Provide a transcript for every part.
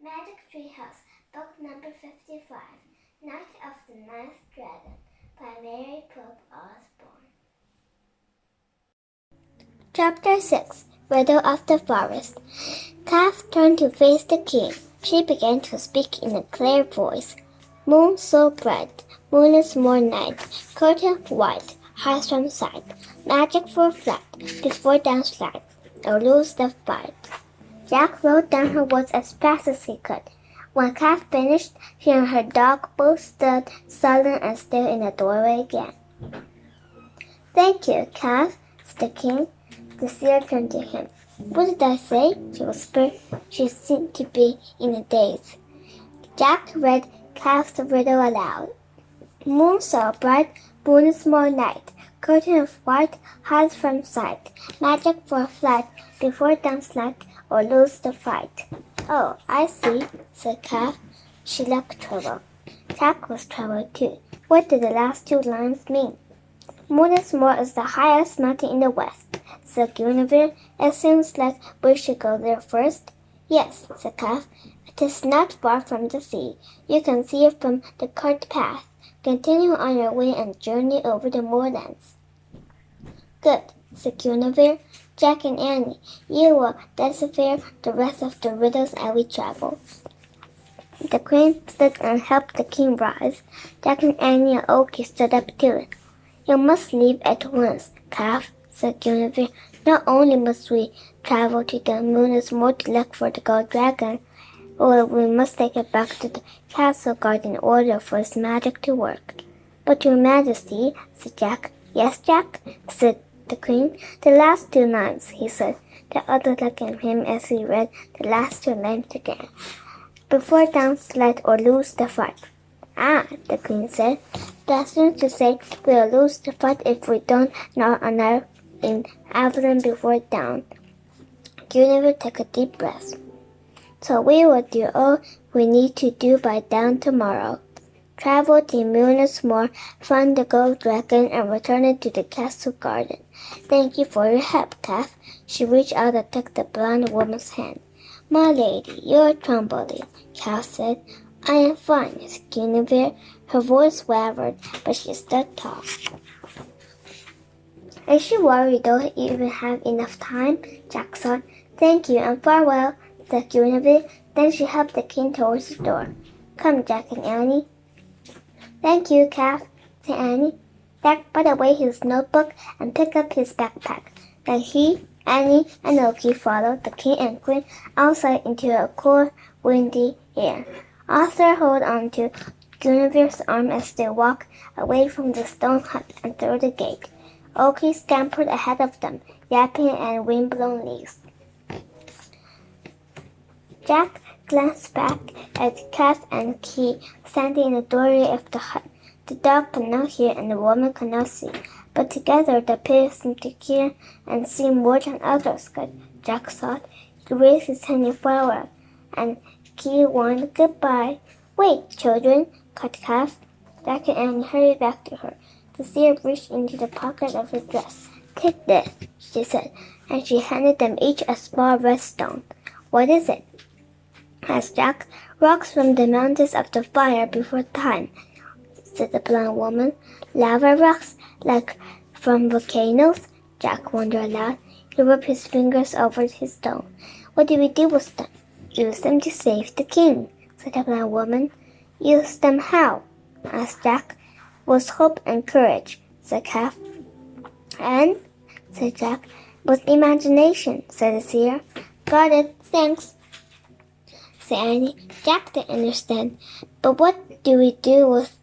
Magic Treehouse, Book Number 55, Night of the Ninth Dragon, by Mary Pope Osborne. Chapter 6, Riddle of the Forest. Calf turned to face the king. She began to speak in a clear voice. Moon so bright, moonless more night, curtain of white, highs from sight, magic for flight, before downslide, or lose the fight. Jack wrote down her words as fast as he could. When Calf finished, she and her dog both stood silent and still in the doorway again. Thank you, Calf, said the king. The seer turned to him. What did I say? She whispered. She seemed to be in a daze. Jack read Calf's riddle aloud. Moon so bright, moon is more night, curtain of white, hides from sight, magic for flight, before downslide, or lose the fight. Oh, I see, said Calf. She looked troubled. Jack was troubled too. What did the last two lines mean? Moon-is-more is the highest mountain in the west, said Guinevere. It seems like we should go there first. Yes, said Calf. It is not far from the sea. You can see it from the cart path. Continue on your way and journey over the moorlands. Good, said Guinevere. Jack and Annie, you will decipher the rest of the riddles as we travel. The queen stood and helped the king rise. Jack and Annie and Oki stood up too. You must leave at once, Calf, said Guinevere. Not only must we travel to the moon-is-more to look for the gold dragon, but we must take it back to the castle guard in order for its magic to work. But your majesty, said Jack. Yes, Jack, said the queen. The last two lines, he said. The other looked at him as he read the last two lines again. Before downslide or lose the fight. Ah, the queen said. That seems to say we'll lose the fight if we don't know enough in Avalon before dawn. Guinevere took a deep breath. So we will do all we need to do by dawn tomorrow. Travel to Moon-is-more, find the gold dragon, and return it to the castle garden. Thank you for your help, Calf. She reached out and took the blonde woman's hand. My lady, you're trembling, Calf said. I am fine, said Guinevere. Her voice wavered, but she stood tall. Is she worried we don't even have enough time? Jack thought. Thank you and farewell, said Guinevere. Then she helped the king towards the door. Come, Jack and Annie. Thank you, Calf, said Annie. Jack put away his notebook and picked up his backpack. Then he, Annie, and Oki followed the king and queen outside into a cool, windy air. Arthur held on to Guinevere's arm as they walked away from the stone hut and through the gate. Oki scampered ahead of them, yapping and wind-blown leaves. Jack glanced back at Calf and Key standing in the doorway of the hut. The dog could not hear and the woman could not see, but together the pair seemed to hear and see more than others could, Jack thought. He raised his hand in farewell, and Key warned goodbye. Wait, children, cried Calf. Jack and Annie hurried back to her. The seer reached into the pocket of her dress. Take this, she said, and she handed them each a small red stone. What is it? Asked Jack. Rocks from the mountains of the fire before time, said the blonde woman. Lava rocks, like from volcanoes? Jack wondered aloud. He rubbed his fingers over his stone. What do we do with them? Use them to save the king, said the blonde woman. Use them how? Asked Jack. With hope and courage, said Calf. And, said Jack, with imagination, said the seer. Got it, thanks, said Annie. Jack didn't understand. But what do we do with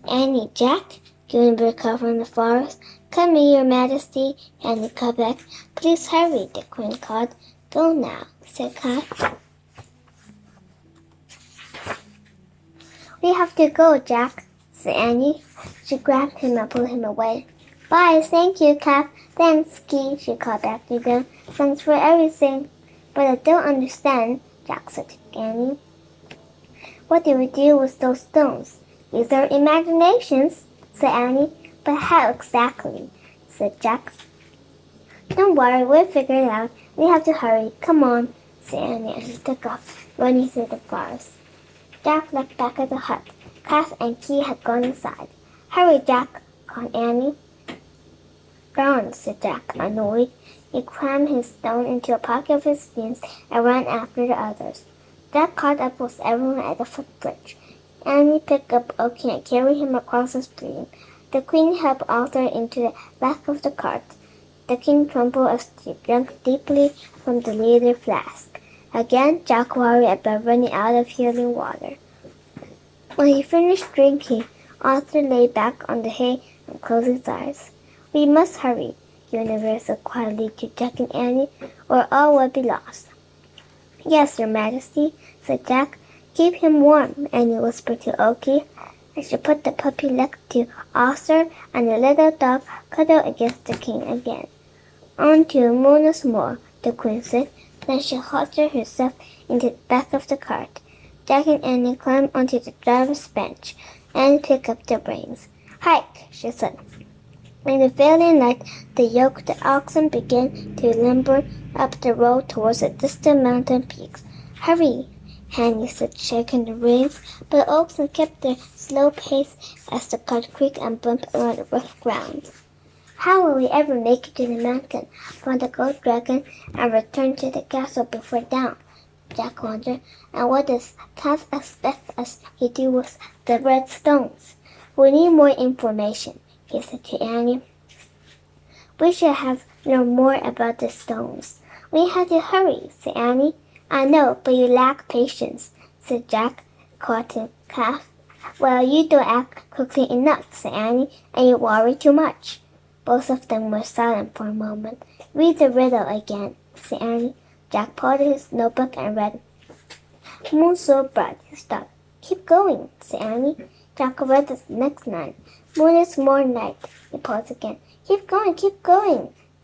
Annie, Jack? Guinevere called from the forest. Come here, your majesty, Annie called back. Please hurry, the queen called. Go now, said Calf. We have to go, Jack, said Annie. She grabbed him and pulled him away. Bye, thank you, Calf. Thanks, Key, she called back to them. Thanks for everything. But I don't understand, Jack said to Annie. What do we do with those stones? Use our imaginations, said Annie. But how exactly? Said Jack. Don't worry, we'll figure it out. We have to hurry. Come on, said Annie as she took off, running through the forest. Jack looked back at the hut. Kath and Key had gone inside. Hurry, Jack, called Annie. Darn, said Jack, annoyed. He crammed his stone into a pocket of his jeans and ran after the others. Jack caught up with everyone at the footbridge. Annie picked up Oakie and carried him across the stream. The Queen helped Arthur into the back of the cart. The King trembled as he drank deeply from the leather flask. Again, Jack worried about running out of healing water. When he finished drinking, Arthur lay back on the hay and closed his eyes. We must hurry, Guinevere said quietly to Jack and Annie, or all will be lost. Yes, Your Majesty, said Jack. Keep him warm, Annie whispered to Oakie, as she put the puppy next to Arthur, and the little dog cuddled against the King again. On to Mona's Moor, the Queen said. Then she halted herself into the back of the cart. Jack and Annie climbed onto the driver's bench and picked up the reins. Hike, she said. In the failing light, the yoked oxen began to limber up the road towards the distant mountain peaks. Hurry, Hanny said, shaking the reins, but the oxen kept their slow pace as the cart creaked and bumped around the rough ground. How will we ever make it to the mountain, find the gold dragon, and return to the castle before dawn? Jack wondered. And what does Kath expect us to do with the red stones? We need more information, he said to Annie. We should have learned more about the stones. We had to hurry, said Annie. I know, but you lack patience, said Jack, quoting Kath. Well, you don't act quickly enough, said Annie, and you worry too much. Both of them were silent for a moment. Read the riddle again, said Annie. Jack pulled his notebook and read. Moon so bright, he stopped. Keep going, said Annie. Jack read the next line. Moon is more night. He paused again. Keep going,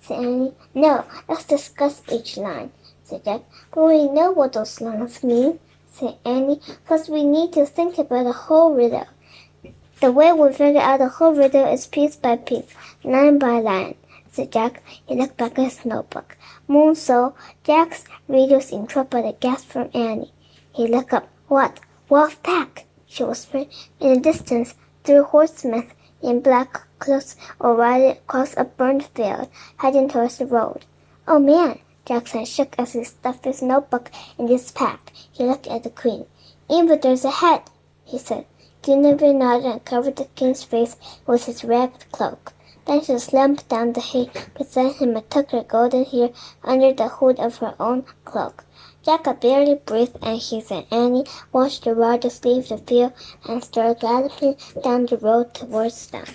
said Annie. No, let's discuss each line, said Jack. But we know what those lines mean, said Annie, because we need to think about the whole riddle. The way we figure out the whole riddle is piece by piece, line by line, said Jack. He looked back at his notebook. Moon saw. Jack's readers interrupted a gasp from Annie. He looked up. What? Wolf pack, she whispered. In the distance, 3 horsemen in black cloaks were riding across a burned field, heading towards the road. Oh man, Jackson shook as he stuffed his notebook in his pack. He looked at the Queen. Invaders ahead, he said. Guinevere nodded and covered the King's face with his ragged cloak. Then she slammed down the hay beside him and tucked her golden hair under the hood of her own cloak. Jack could barely breathe, and he and Annie watched the riders leave the field and start galloping down the road towards them.